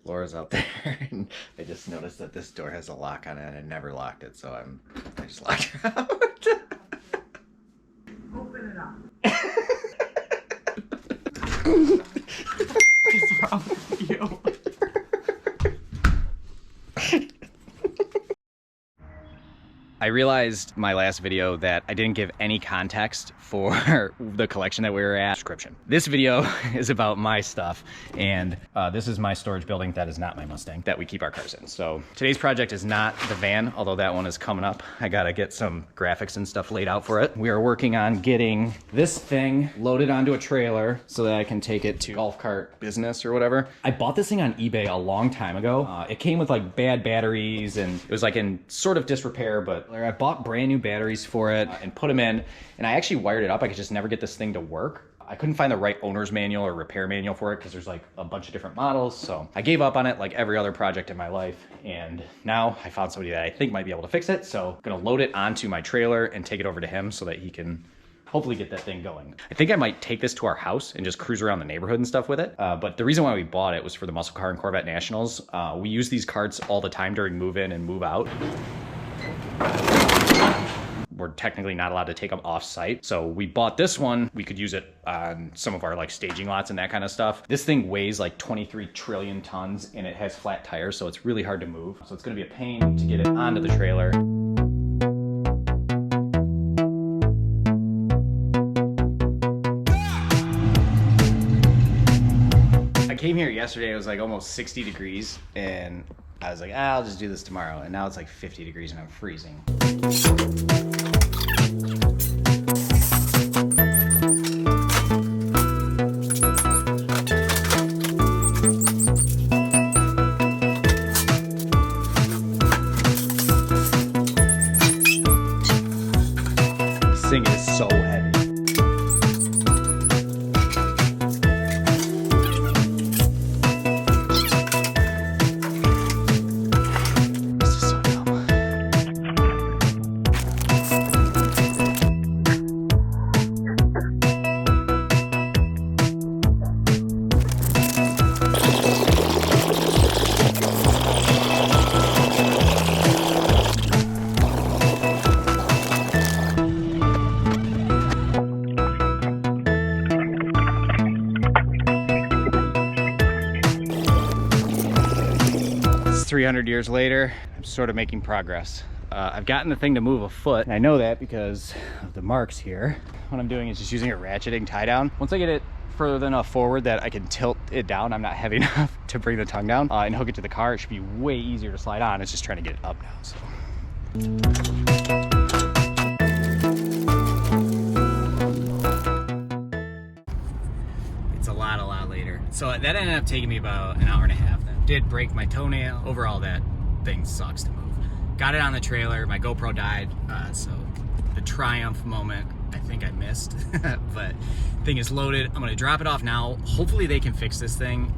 Laura's out there, and I just noticed that this door has a lock on it, and I never locked it, so I just locked her out. Open it up. What's wrong with you? I realized my last video that I didn't give any context for the collection that we were at. Description. This video is about my stuff, and this is my storage building that is not my Mustang that we keep our cars in. So today's project is not the van, although that one is coming up. I gotta get some graphics and stuff laid out for it. We are working on getting this thing loaded onto a trailer so that I can take it to golf cart business or whatever. I bought this thing on eBay a long time ago. It came with like bad batteries, and it was like in sort of disrepair, but I bought brand new batteries for it and put them in, and I actually wired it up. I could just never get this thing to work. I couldn't find the right owner's manual or repair manual for it because there's like a bunch of different models. So I gave up on it like every other project in my life. And now I found somebody that I think might be able to fix it. So I'm gonna load it onto my trailer and take it over to him so that he can hopefully get that thing going. I think I might take this to our house and just cruise around the neighborhood and stuff with it. But the reason why we bought it was for the Muscle Car and Corvette Nationals. We use these carts all the time during move in and move out. We're technically not allowed to take them off site. So we bought this one. We could use it on some of our like staging lots and that kind of stuff. This thing weighs like 23 trillion tons and it has flat tires, so it's really hard to move. So it's gonna be a pain to get it onto the trailer. I came here yesterday, it was like almost 60 degrees, and I was like, I'll just do this tomorrow. And now it's like 50 degrees and I'm freezing. This thing is so heavy. It's 300 years later, I'm sort of making progress. I've gotten the thing to move a foot, and I know that because of the marks here. What I'm doing is just using a ratcheting tie down. Once I get it further enough forward that I can tilt it down, I'm not heavy enough to bring the tongue down and hook it to the car. It should be way easier to slide on. It's just trying to get it up now, so. It's a lot later. So that ended up taking me about an hour and a half then. Did break my toenail. Overall, that thing sucks to move. Got it on the trailer. My GoPro died, so the triumph moment I think I missed. But thing is loaded. I'm gonna drop it off now. Hopefully they can fix this thing.